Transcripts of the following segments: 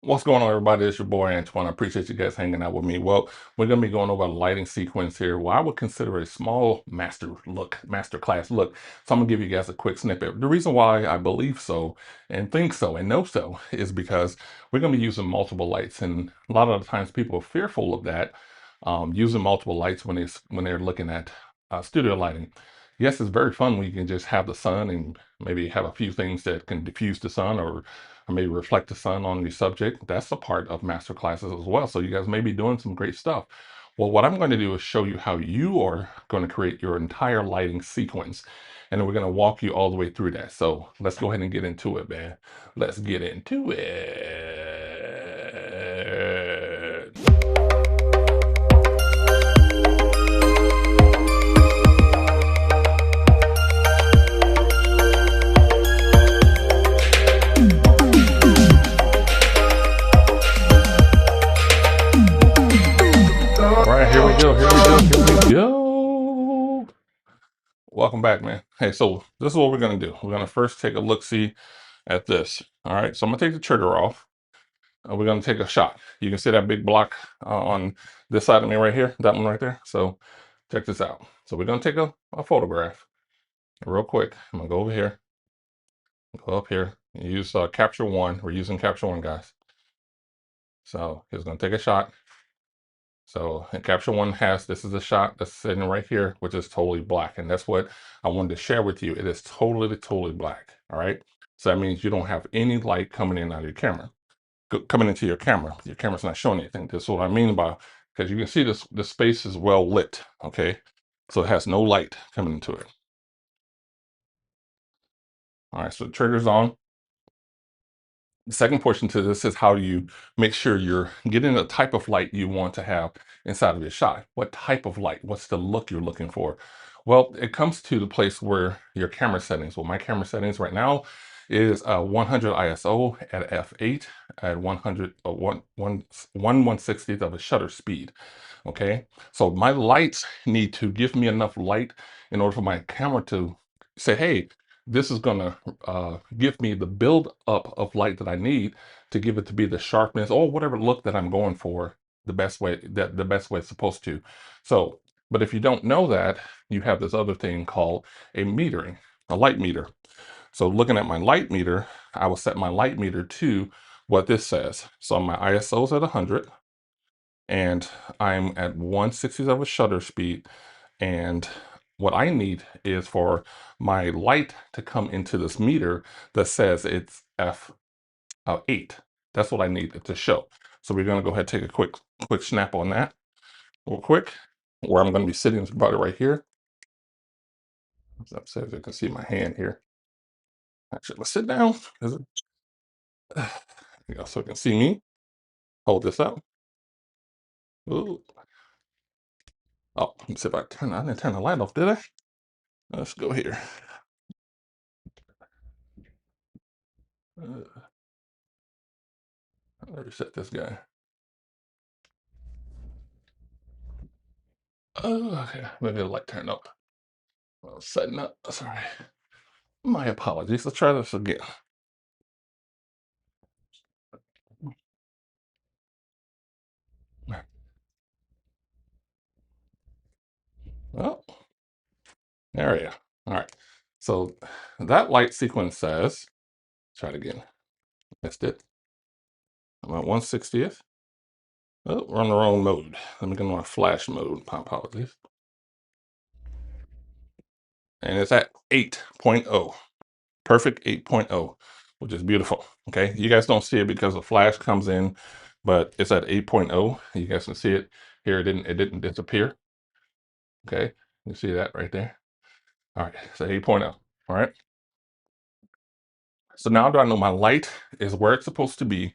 What's going on, everybody? It's your boy Antwyone. I appreciate you guys hanging out with me. Well, we're going to be going over a lighting sequence here. Well, I would consider a small master class look. So I'm going to give you guys a quick snippet. The reason why I believe so and think so and know so is because we're going to be using multiple lights. And a lot of the times people are fearful of that, using multiple lights when they're looking at studio lighting. Yes, it's very fun when you can just have the sun and maybe have a few things that can diffuse the sun or maybe reflect the sun on the subject. That's a part of master classes as well. So you guys may be doing some great stuff. Well, what I'm going to do is show you how you are going to create your entire lighting sequence. And then we're going to walk you all the way through that. So let's go ahead and get into it, man. Let's get into it. All right, here we go. Here we go. Here we go. Welcome back, man. Hey, so this is what we're going to do. We're going to first take a look-see at this. All right, so I'm going to take the trigger off. We're going to take a shot. You can see that big block on this side of me right here, that one right there. So check this out. So we're going to take a photograph real quick. I'm going to go over here, go up here, and use capture one. We're using capture one, guys. So he's going to take a shot. So and capture one has, this is a shot that's sitting right here, which is totally black. And that's what I wanted to share with you. It is totally black. All right. So that means you don't have any light coming in out of your camera. Coming into your camera. Your camera's not showing anything. This is what I mean by, because you can see this space is well lit. Okay. So it has no light coming into it. All right. So the trigger's on. The second portion to this is how you make sure you're getting the type of light you want to have inside of your shot. What type of light? What's the look you're looking for? Well, it comes to the place where your camera settings. Well, my camera settings right now is 100 ISO at f8 at 100 1/160th of a shutter speed. Okay, so my lights need to give me enough light in order for my camera to say, hey, this is going to give me the build up of light that I need to give it to be the sharpness or whatever look that I'm going for the best way it's supposed to. So, but if you don't know that, you have this other thing called a metering, a light meter. So looking at my light meter, I will set my light meter to what this says. So my ISO is at 100 and I'm at 1/60th of a shutter speed. And what I need is for my light to come into this meter that says it's F8. That's what I need it to show. So we're going to go ahead and take a quick snap on that real quick, where I'm going to be sitting about it right here. So you can see my hand here. Actually, let's sit down. You know, so you can see me. Hold this up. Ooh. Oh, let me see if I didn't turn the light off, did I? Let's go here. Uh, Let me reset this guy. Oh, okay. Maybe the light turned up. Well, setting up. Sorry. My apologies. Let's try this again. Well, there we go. All right. So that light sequence says, try it again. Missed it. I'm at 1/60th. Oh, we're on the wrong mode. Let me go on flash mode. My apologies. And it's at 8.0. Perfect 8.0, which is beautiful. Okay. You guys don't see it because the flash comes in, but it's at 8.0. You guys can see it here. It didn't disappear. Okay. You see that right there. All right. So 8.0. All right. So now that I know my light is where it's supposed to be,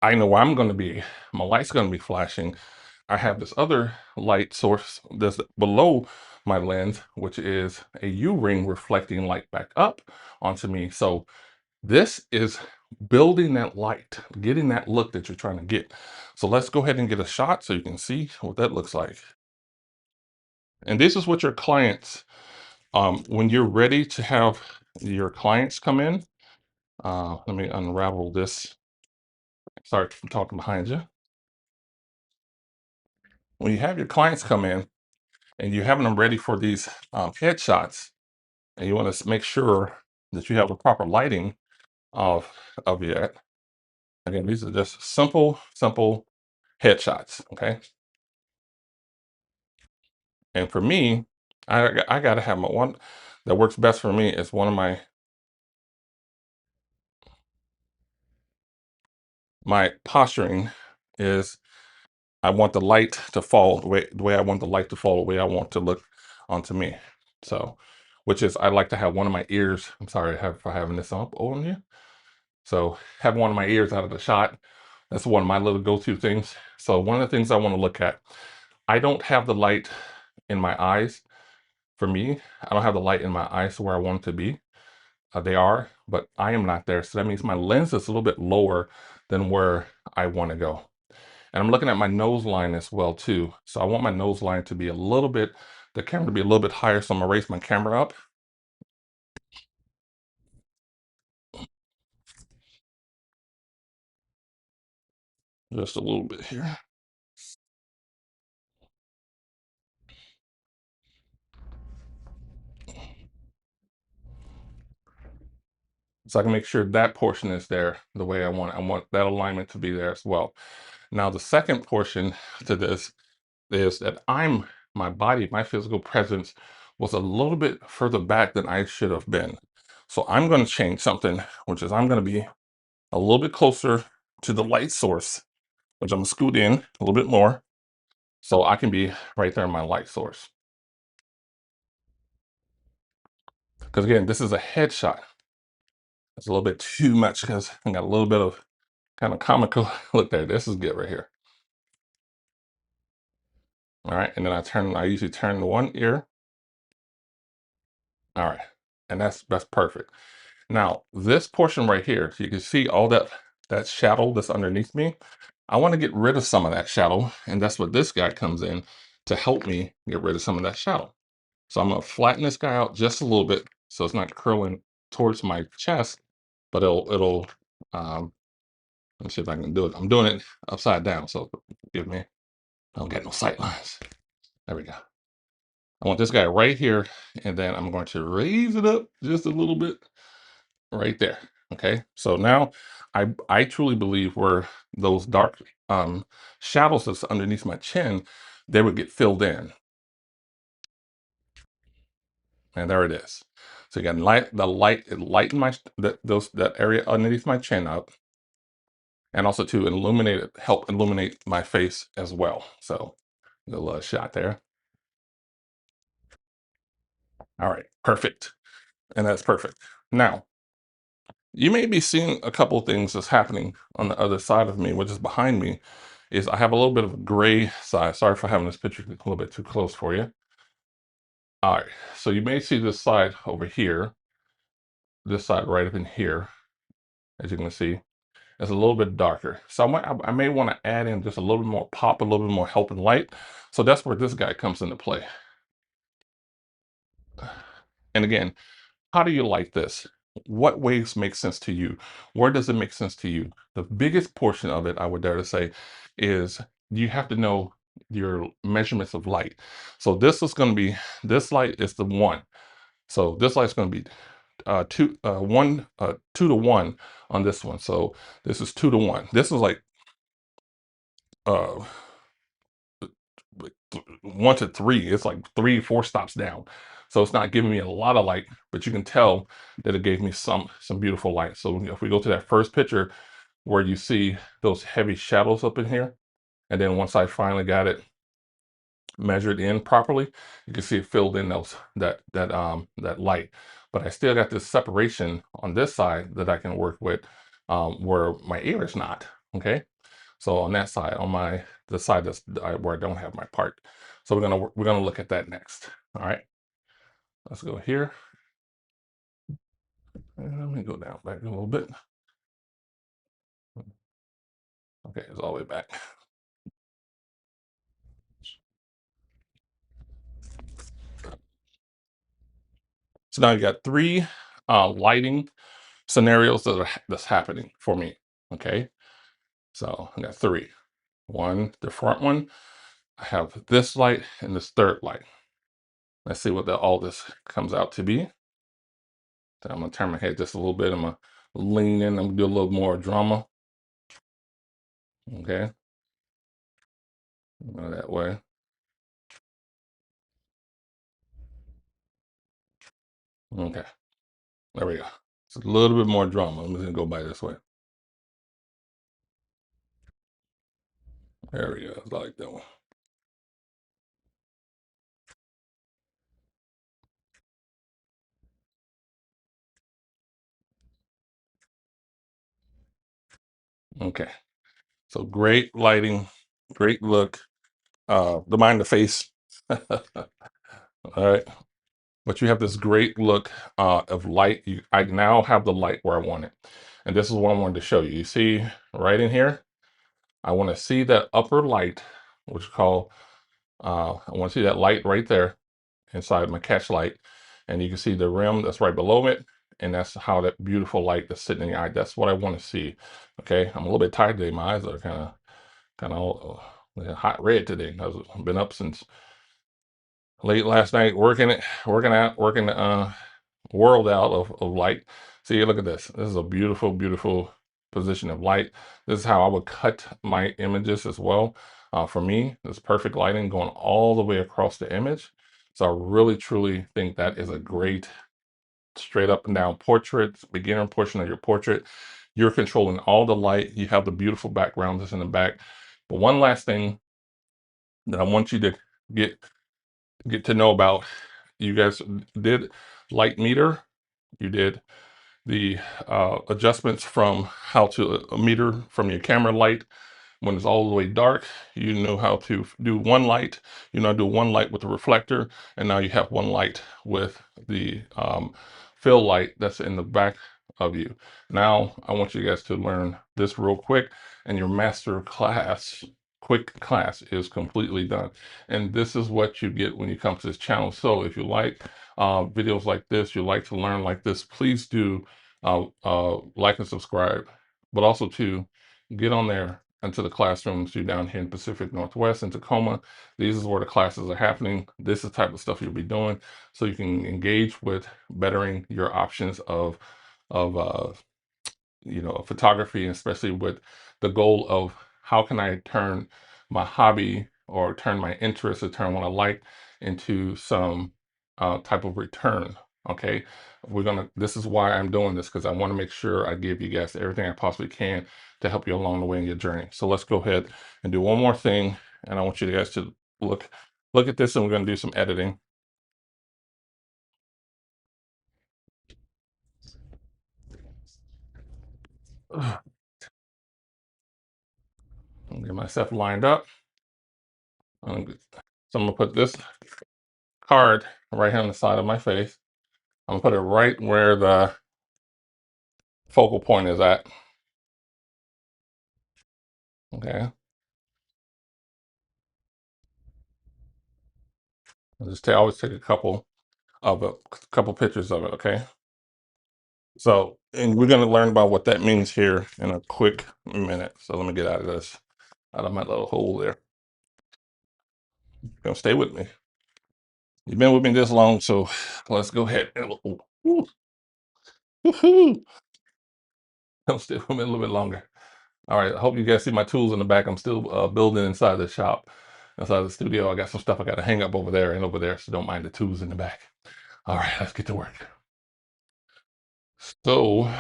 I know where I'm going to be. My light's going to be flashing. I have this other light source that's below my lens, which is a U-ring reflecting light back up onto me. So this is building that light, getting that look that you're trying to get. So let's go ahead and get a shot so you can see what that looks like. And this is what your clients, when you're ready to have your clients come in, let me unravel this. Sorry for talking behind you. When you have your clients come in and you're having them ready for these headshots, and you want to make sure that you have the proper lighting of it. Again, these are just simple headshots. Okay, and for me, I got to have my one that works best for me is one of my posturing is I want the light to fall the way I want the light to fall, the way I want to look onto me. So, which is I like to have one of my ears. I'm sorry for having this up on you. So having one of my ears out of the shot, that's one of my little go-to things. So one of the things I want to look at, I don't have the light in my eyes. For me, I don't have the light in my eyes where I want it to be. They are, but I am not there. So that means my lens is a little bit lower than where I want to go. And I'm looking at my nose line as well too. So I want my nose line to be a little bit, the camera to be a little bit higher. So I'm gonna raise my camera up just a little bit here. So I can make sure that portion is there the way I want. I want that alignment to be there as well. Now, the second portion to this is that my body, my physical presence was a little bit further back than I should have been. So I'm going to change something, which is I'm going to be a little bit closer to the light source, which I'm going to scoot in a little bit more so I can be right there in my light source. Because again, this is a headshot. It's a little bit too much because I got a little bit of kind of comical look there. This is good right here. All right. And then I usually turn one ear. All right. And that's perfect. Now, this portion right here, so you can see all that shadow that's underneath me. I want to get rid of some of that shadow, and that's what this guy comes in to help me get rid of some of that shadow. So I'm gonna flatten this guy out just a little bit so it's not curling towards my chest, but it'll let me see if I can do it. I'm doing it upside down, so forgive me. I don't get no sight lines. There we go. I want this guy right here, and then I'm going to raise it up just a little bit right there. Okay, so now I truly believe where those dark shadows that's underneath my chin, they would get filled in, and there it is. So you got it lighten that area underneath my chin up, and also to help illuminate my face as well. So a little shot there. All right, perfect, and that's perfect. Now you may be seeing a couple of things that's happening on the other side of me, which is behind me, is I have a little bit of a gray side. Sorry for having this picture a little bit too close for you. All right, so you may see this side over here, this side right up in here, as you can see, it's a little bit darker. So I may want to add in just a little bit more pop, a little bit more help and light. So that's where this guy comes into play. And again, how do you like this? What ways make sense to you? Where does it make sense to you? The biggest portion of it, I would dare to say, is you have to know your measurements of light. So this light is the one. So this light's going to be 2 to 1 on this one. So this is 2 to 1. This is like uh 1 to 3. It's like 3, 4 stops down. So it's not giving me a lot of light, but you can tell that it gave me some beautiful light. So if we go to that first picture where you see those heavy shadows up in here, and then once I finally got it measured in properly, you can see it filled in that light. But I still got this separation on this side that I can work with, where my ear is not. Okay. So on that side, on the side where I don't have my part. So we're gonna look at that next. All right, let's go here. And let me go down back a little bit. Okay, it's all the way back. So now you got three lighting scenarios that's happening for me. Okay, So I got three. One, the front one. I have this light and this third light. Let's see what all this comes out to be. So I'm gonna turn my head just a little bit. I'm gonna lean in. I'm gonna do a little more drama. Okay, go that way. Okay, there we go. It's a little bit more drama. I'm just gonna go by this way. There we go. I like that one. Okay, so great lighting, great look. Don't mind the face. All right, but you have this great look of light. I now have the light where I want it, and this is what I wanted to show you. You see right in here, I want to see that upper light, which is called. I want to see that light right there inside my catch light, and you can see the rim that's right below it, and that's how that beautiful light that's sitting in the eye. That's what I want to see. Okay, I'm a little bit tired today. My eyes are kind of hot red today. I've been up since late last night working world out of light. See, look at this. This is a beautiful, beautiful position of light. This is how I would cut my images as well. For me, this perfect lighting going all the way across the image. So I really, truly think that is a great straight up and down portrait, beginner portion of your portrait. You're controlling all the light. You have the beautiful background that's in the back. But one last thing that I want you to get get to know about, you guys did light meter. You did the adjustments from how to meter from your camera light when it's all the way dark. You know how to do one light. You know, do one light with the reflector, and now you have one light with the fill light that's in the back of you. Now I want you guys to learn this real quick, and your master class quick class is completely done. And this is what you get when you come to this channel. So if you like videos like this, you like to learn like this, please do like and subscribe, but also to get on there into the classrooms. You down here in Pacific Northwest in Tacoma. These is where the classes are happening. This is the type of stuff you'll be doing, so you can engage with bettering your options of photography, especially with the goal of how can I turn my hobby or turn my interest or turn what I like into some type of return. Okay, this is why I'm doing this, because I want to make sure I give you guys everything I possibly can to help you along the way in your journey. So let's go ahead and do one more thing, and I want you guys to look at this, and we're going to do some editing. Get myself lined up. So I'm gonna put this card right here on the side of my face. I'm gonna put it right where the focal point is at. Okay. Always take a couple of it, a couple pictures of it. Okay. So, and we're gonna learn about what that means here in a quick minute. So let me get out of this, out of my little hole there. Gonna stay with me. You've been with me this long, so let's go ahead. Woohoo! Come stay with me a little bit longer. All right, I hope you guys see my tools in the back. I'm still building inside the shop, inside the studio. I got some stuff I got to hang up over there and over there, so don't mind the tools in the back. All right, let's get to work. So,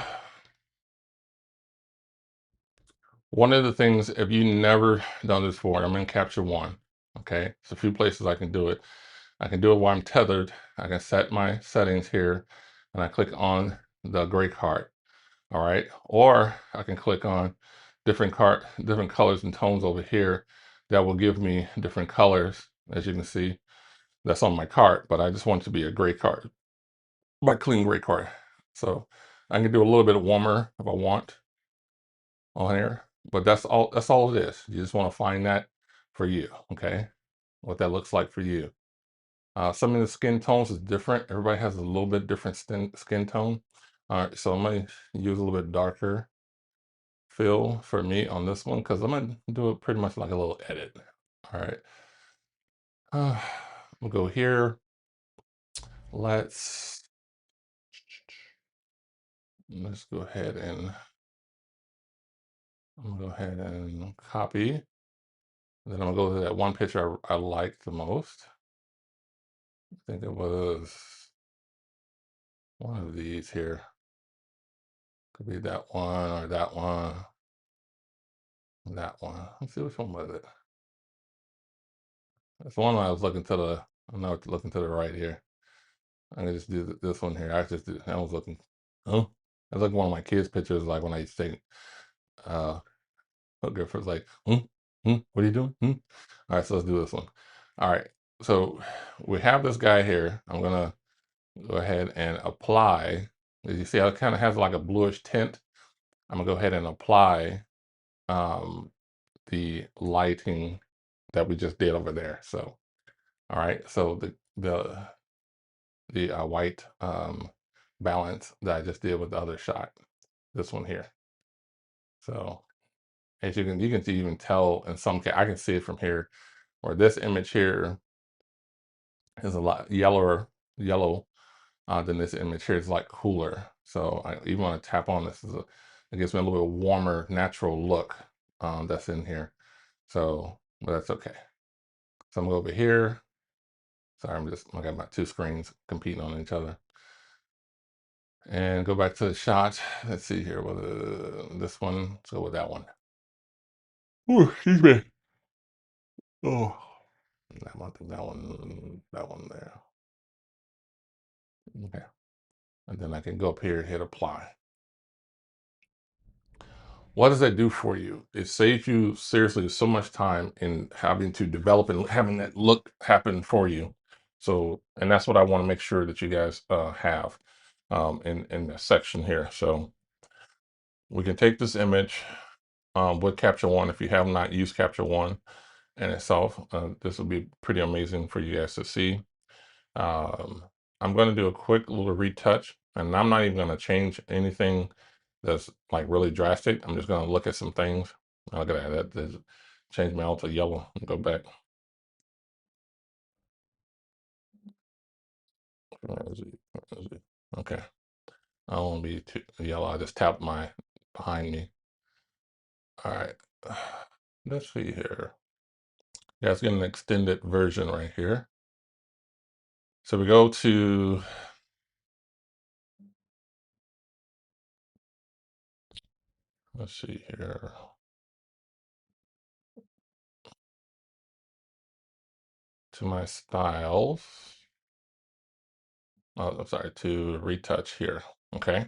one of the things, if you never done this before, I'm in Capture One. Okay, there's a few places I can do it. I can do it while I'm tethered. I can set my settings here, and I click on the gray card. All right, or I can click on different colors and tones over here that will give me different colors, as you can see. That's on my card, but I just want it to be a gray card, my clean gray card. So I can do a little bit warmer if I want on here, but that's all it is. You just want to find that for you, okay? What that looks like for you. Some of the skin tones is different. Everybody has a little bit different skin tone. All right, so I'm gonna use a little bit darker feel for me on this one because I'm gonna do it pretty much like a little edit. All right. We'll go here. Let's go ahead and I'm gonna go ahead and copy. Then I'm gonna go to that one picture I liked the most. I think it was one of these here. Could be that one or that one. That one. Let's see which one was it. That's the one I was looking to the. I'm not looking to the right here. I'm gonna just do this one here. I was looking. Oh, that's like one of my kids' pictures. Like when I used to take hooker for like, what are you doing? All right, so let's do this one. All right, so we have this guy here. I'm gonna go ahead and apply. As you see, it kind of has like a bluish tint. I'm gonna go ahead and apply um, the lighting that we just did over there. So, all right, so the white balance that I just did with the other shot, this one here. So as you can even tell in some case, I can see it from here, where this image here is a lot yellow than this image here. It's like cooler. So I even want to tap on this. It gives me a little bit warmer, natural look that's in here. So, but that's okay. So I'm gonna go over here. Sorry, I got my two screens competing on each other. And go back to the shot. Let's see here, whether this one, let's go with that one. Oh, excuse me. Oh, that one there. Okay. And then I can go up here and hit apply. What does that do for you? It saves you seriously so much time in having to develop and having that look happen for you. So, and that's what I want to make sure that you guys have in the section here. So we can take this image with Capture One. If you have not used Capture One in itself, this will be pretty amazing for you guys to see. Um, I'm going to do a quick little retouch, and I'm not even going to change anything that's like really drastic. I'm just going to look at some things. Look at that changed me all to yellow and go back. Where is it? Where is it? Okay. I don't want to be too yellow. I just tapped my behind me. All right. Let's see here. Yeah, let's get an extended version right here. So we go to, let's see here. To my styles. Oh, I'm sorry, to retouch here. Okay.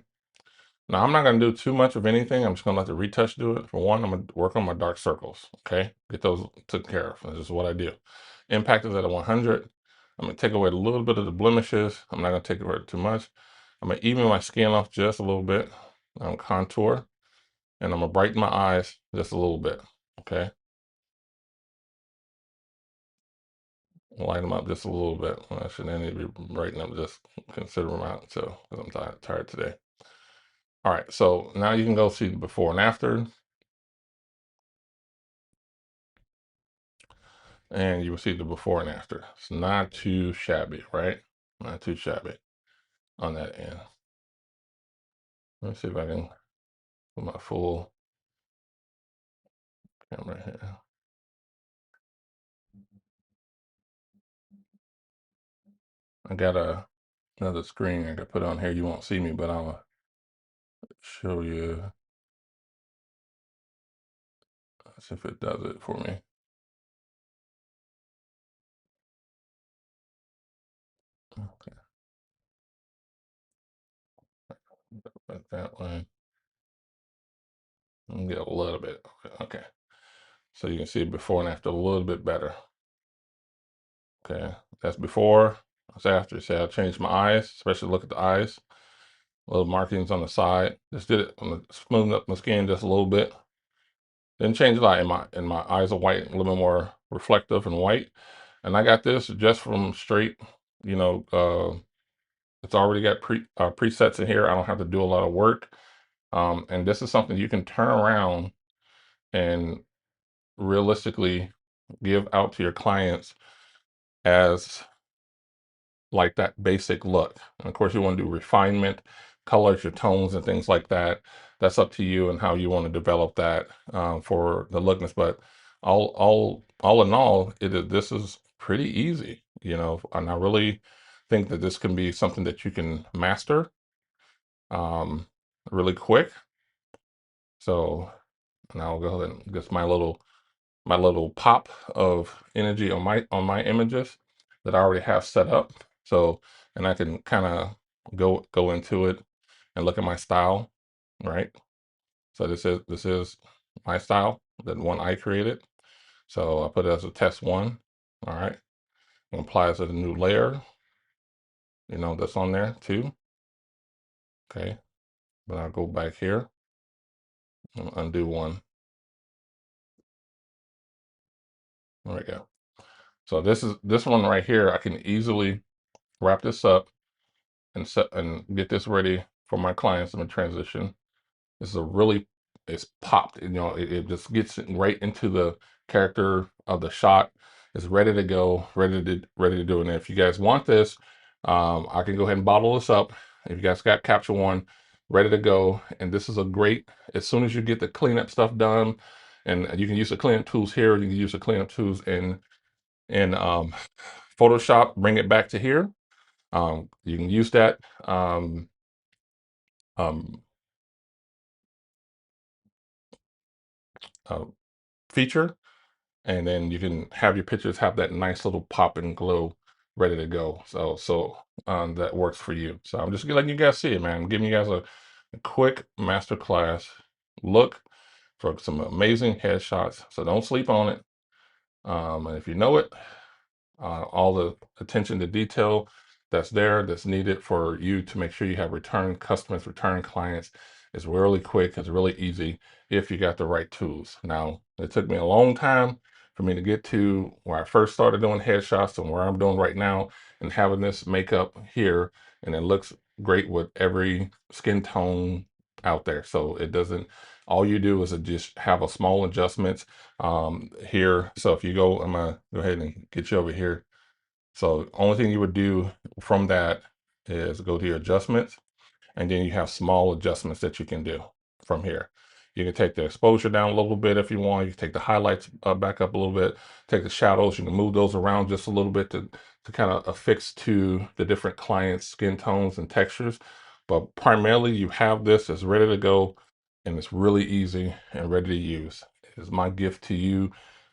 Now I'm not going to do too much of anything. I'm just going to let the retouch do it. For one, I'm going to work on my dark circles. Okay. Get those taken care of. This is what I do. Impact is at 100. I'm going to take away a little bit of the blemishes. I'm not going to take away too much. I'm going to even my skin off just a little bit. Contour. And I'm going to brighten my eyes just a little bit. Okay. Light them up just a little bit. Well, I should need to be brighten up just a considerable amount. So, because I'm tired today. All right, so now you can go see the before and after, and you will see the before and after. It's not too shabby, right? Not too shabby on that end. Let me see if I can put my full camera here. I got another screen I could put on here. You won't see me, but I'll show you. Let's see if it does it for me. Okay, put that way. And get a little bit. Okay, so you can see before and after a little bit better. Okay, that's before. That's after. See, I changed my eyes, especially look at the eyes. Little markings on the side. Just did it, smoothing up my skin just a little bit. Didn't change a lot. And my eyes are white, a little bit more reflective and white. And I got this just from straight, you know, it's already got presets in here. I don't have to do a lot of work. And this is something you can turn around and realistically give out to your clients as like that basic look. And of course, you want to do refinement, colors, your tones, and things like that. That's up to you and how you want to develop that for the lookness. But all in all, this is pretty easy, and I really think that this can be something that you can master um, really quick. So now I'll go ahead and get my little pop of energy on my images that I already have set up. So, and I can kind of go into it and look at my style, right? So this is my style, that one I created. So I put it as a test one. All right. And apply as a new layer, that's on there too. Okay. Then I'll go back here and undo one. There we go. So this one right here. I can easily wrap this up and set and get this ready for my clients in the transition. This is it's popped, it just gets it right into the character of the shot. It's ready to go, ready to do it. And if you guys want this, I can go ahead and bottle this up. If you guys got Capture One ready to go, and this is a great, as soon as you get the cleanup stuff done, and you can use the cleanup tools here, you can use the cleanup tools in Photoshop, bring it back to here. You can use that um, uh, feature, and then you can have your pictures have that nice little pop and glow ready to go. So that works for you. So I'm just letting you guys see it, man. I'm giving you guys a quick masterclass look for some amazing headshots. So don't sleep on it. And if you know it, all the attention to detail that's needed for you to make sure you have return customers, return clients is really quick, it's really easy if you got the right tools. Now, it took me a long time for me to get to where I first started doing headshots and where I'm doing right now, and having this makeup here, and it looks great with every skin tone out there. So it doesn't, all you do is just have a small adjustments here. So if you go, I'm gonna go ahead and get you over here. So only thing you would do from that is go to your adjustments, and then you have small adjustments that you can do from here. You can take the exposure down a little bit if you want. You can take the highlights back up a little bit. Take the shadows. You can move those around just a little bit to kind of affix to the different clients' skin tones and textures. But primarily, you have this as ready to go, and it's really easy and ready to use. It's my gift to you.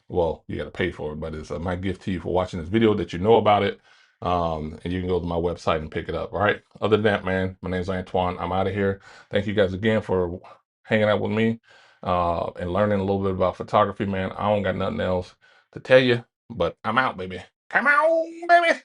Well, you got to pay for it, but it's my gift to you for watching this video, that you know about it. And you can go to my website and pick it up. All right. Other than that, man, my name's Antwyone. I'm out of here. Thank you guys again for hanging out with me and learning a little bit about photography, man. I don't got nothing else to tell you, but I'm out, baby. Come on, baby.